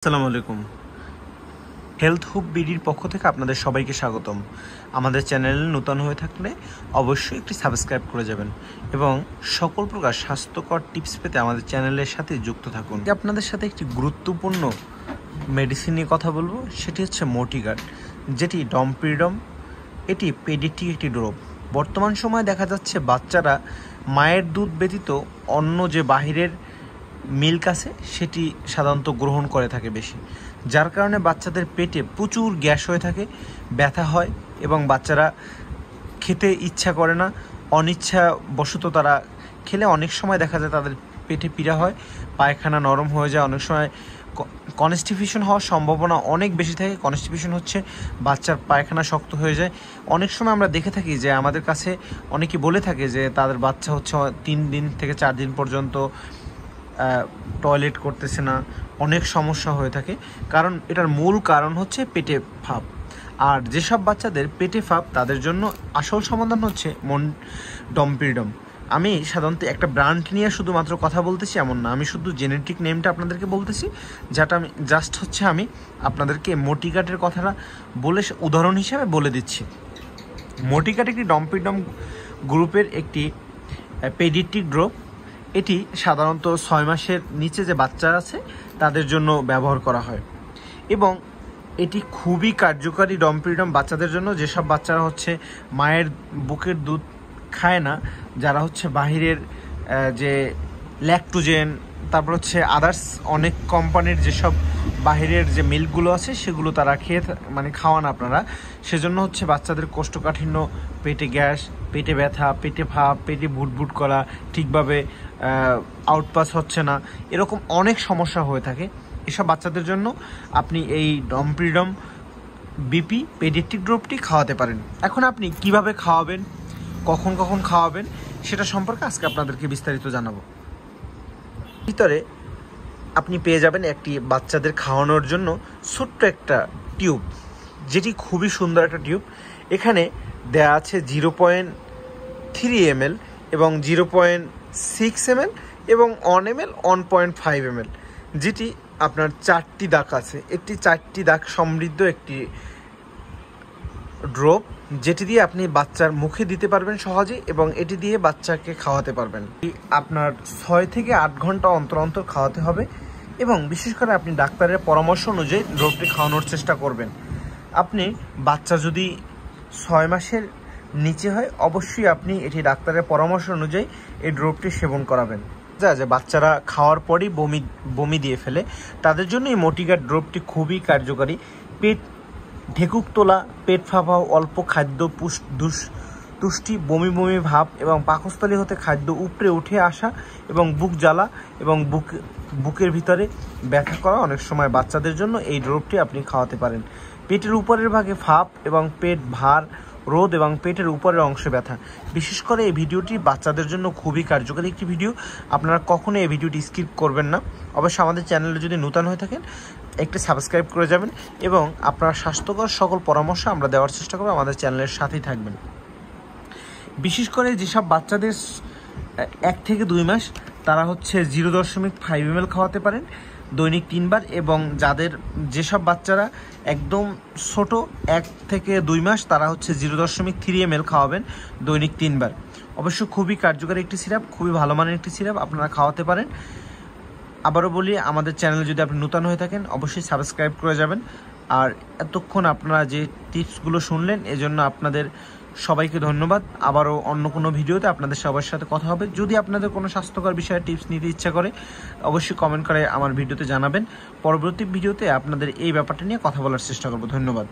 আসসালামু আলাইকুম। হেলথ হুব বিডির পক্ষ থেকে আপনাদের সবাইকে স্বাগতম। আমাদের চ্যানেলে নতুন হয়ে থাকলে অবশ্যই একটি সাবস্ক্রাইব করে যাবেন এবং সকল প্রকার স্বাস্থ্যকর টিপস পেতে আমাদের চ্যানেলের সাথে যুক্ত থাকুন। আপনাদের সাথে একটি গুরুত্বপূর্ণ মেডিসিন নিয়ে কথা বলবো, সেটি হচ্ছে মোটিগার্ড, যেটি ডমপিরিডম। এটি পেডিয়াট্রিক একটি ড্রপ। বর্তমান সময়ে দেখা যাচ্ছে বাচ্চারা মায়ের দুধ ব্যতীত অন্য যে বাহিরের মিল্ক আছে সেটি সাধারণত গ্রহণ করে থাকে বেশি, যার কারণে বাচ্চাদের পেটে প্রচুর গ্যাস হয়ে থাকে, ব্যথা হয় এবং বাচ্চারা খেতে ইচ্ছা করে না। অনিচ্ছাবশত তারা খেলে অনেক সময় দেখা যায় তাদের পেটে পীড়া হয়, পায়খানা নরম হয়ে যায়, অনেক সময় কনস্টিপেশন হওয়ার সম্ভাবনা অনেক বেশি থাকে। কনস্টিপেশন হচ্ছে বাচ্চার পায়খানা শক্ত হয়ে যায়। অনেক সময় আমরা দেখে থাকি যে আমাদের কাছে অনেকে বলে থাকে যে তাদের বাচ্চা হচ্ছে 3 দিন থেকে 4 দিন পর্যন্ত টয়লেট করতেছে না, অনেক সমস্যা হয়ে থাকে। কারণ এটার মূল কারণ হচ্ছে পেটে ফাঁপ। আর যেসব বাচ্চাদের পেটে ফাঁপ তাদের জন্য আসল সমাধান হচ্ছে ডমপিরিডম। আমি সাধারণত একটা ব্র্যান্ড নিয়ে শুধুমাত্র কথা বলতেছি এমন না, আমি শুধু জেনেটিক নেমটা আপনাদেরকে বলতেছি, যেটা আমি জাস্ট হচ্ছে আমি আপনাদেরকে মোটিগার্ডের কথাটা বলে উদাহরণ হিসাবে বলে দিচ্ছি। মোটিগার্ড একটি ডমপিরিডম গ্রুপের একটি পেডিয়াট্রিক ড্রপ। এটি সাধারণত 6 মাসের নিচে যে বাচ্চা আছে তাদের জন্য ব্যবহার করা হয় এবং এটি খুবই কার্যকারী ডমপিরিডম বাচ্চাদের জন্য, যেসব বাচ্চারা হচ্ছে মায়ের বুকের দুধ খায় না, যারা হচ্ছে বাহিরের যে ল্যাকটোজেন, তারপর হচ্ছে আদার্স অনেক কোম্পানির যেসব বাহিরের যে মিল্কগুলো আছে সেগুলো তারা খাওয়ান আপনারা। সেজন্য হচ্ছে বাচ্চাদের কোষ্ঠকাঠিন্য, পেটে গ্যাস, পেটে ব্যথা, পেটে ভাপ, পেটে ভুটভুট করা, ঠিকভাবে আউটপাস হচ্ছে না, এরকম অনেক সমস্যা হয়ে থাকে। এসব বাচ্চাদের জন্য আপনি এই ডমপিরিডম বিপি পেডিয়াট্রিক ড্রপটি খাওয়াতে পারেন। এখন আপনি কিভাবে খাওয়াবেন, কখন কখন খাওয়াবেন, সেটা সম্পর্কে আজকে আপনাদেরকে বিস্তারিত জানাবো। ভিতরে আপনি পেয়ে যাবেন একটি বাচ্চাদের খাওয়ানোর জন্য ছোট্ট একটা টিউব, যেটি খুবই সুন্দর একটা টিউব। এখানে দেয়া আছে 0.3 ml এবং 0.6 ml এবং 1 ml 1.5 ml, যেটি আপনার 4টি দাগ আছে। একটি 4টি দাগ সমৃদ্ধ একটি ড্রপ, যেটি দিয়ে আপনি বাচ্চার মুখে দিতে পারবেন সহজে এবং এটি দিয়ে বাচ্চাকে খাওয়াতে পারবেন। আপনার 6 থেকে 8 ঘন্টা অন্তর অন্তর খাওয়াতে হবে এবং বিশেষ করে আপনি ডাক্তারের পরামর্শ অনুযায়ী ড্রপটি খাওয়ানোর চেষ্টা করবেন। আপনি বাচ্চা যদি 6 মাসের নিচে হয় অবশ্যই আপনি এটি ডাক্তারের পরামর্শ অনুযায়ী এই ড্রপটি সেবন করাবেন। যে বাচ্চারা খাওয়ার পরই বমি দিয়ে ফেলে, তাদের জন্য এই মোটিগার্ড ড্রপটি খুবই কার্যকারী। পেট ঢেকুক তোলা, পেট ফাঁপা, অল্প খাদ্য তুষ্টি, বমি বমি ভাব এবং পাকস্থলী হতে খাদ্য উপড়ে উঠে আসা এবং বুক জ্বালা এবং বুকের ভিতরে ব্যথা করা, অনেক সময় বাচ্চাদের জন্য এই ড্রপটি আপনি খাওয়াতে পারেন। পেটের উপরের ভাগে ফাঁপ এবং পেট ভার, রোদ এবং পেটের উপরের অংশে ব্যথা, বিশেষ করে এই ভিডিওটি বাচ্চাদের জন্য খুবই কার্যকরী একটি ভিডিও। আপনারা কখনো এই ভিডিওটি স্কিপ করবেন না। অবশ্যই আমাদের চ্যানেলে যদি নতুন হয়ে থাকেন একটি সাবস্ক্রাইব করে যাবেন এবং আপনার স্বাস্থ্যকর সকল পরামর্শ আমরা দেওয়ার চেষ্টা করব। আমাদের চ্যানেলের সাথেই থাকবেন। বিশেষ করে যেসব বাচ্চাদের 1 থেকে 2 মাস, তারা হচ্ছে 0.5 ml খাওয়াতে পারেন দৈনিক 3 বার এবং যেসব বাচ্চারা একদম ছোট 1 থেকে 2 মাস, তারা হচ্ছে 0.3 ml খাওয়াবেন দৈনিক 3 বার। অবশ্য খুবই কার্যকরী একটি সিরাপ, খুবই ভালো মানের একটি সিরাপ, আপনারা খাওয়াতে পারেন। আবারও বলি, আমাদের চ্যানেলে যদি আপনি নতুন হয়ে থাকেন অবশ্যই সাবস্ক্রাইব করে যাবেন। আর এতক্ষণ আপনারা যে টিপসগুলো শুনলেন এজন্য আপনাদের সবাইকে ধন্যবাদ। আবারও অন্য কোনো ভিডিওতে আপনাদের সবার সাথে কথা হবে। যদি আপনাদের কোনো স্বাস্থ্যকর বিষয়ে টিপস নিতে ইচ্ছা করে অবশ্যই কমেন্ট করে আমার ভিডিওতে জানাবেন। পরবর্তী ভিডিওতে আপনাদের এই ব্যাপারটা নিয়ে কথা বলার চেষ্টা করব। ধন্যবাদ।